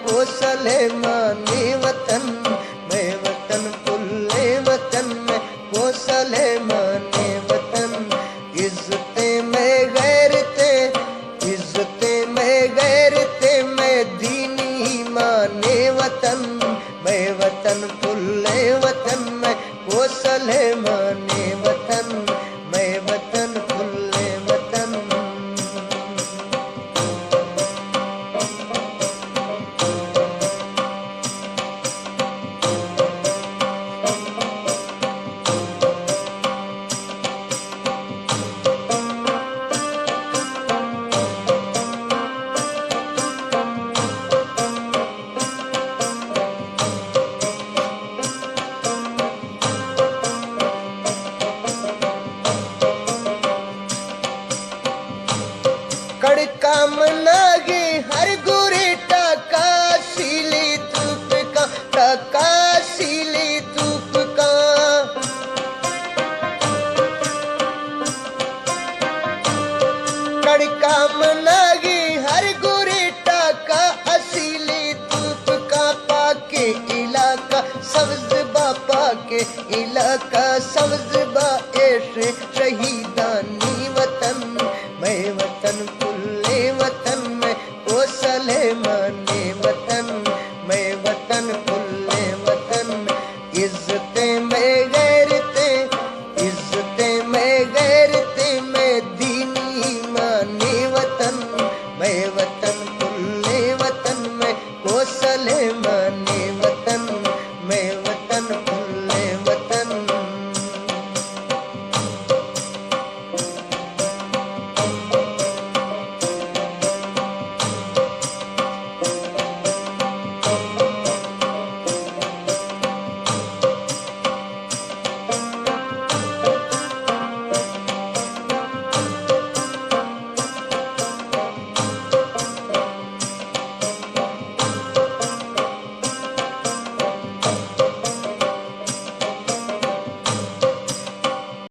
कोसले माने वतन मैं वतन पुल्ले वतन में कोसले माने वतन इज्जते में गैरते इज्जते में गैरते मैं दीनी माने वतन मैं वतन पुल्ले वतन में कोसले माने वतन मैं वतन पुल्ले वतन। कड़का मनागे हर गोरे टाका सीली धूप का टाका सीली धूप का कड़का मनागे हर गोरे टाका असीली धूप का पाके इलाका सब्ज बापा के इलाका सब्ज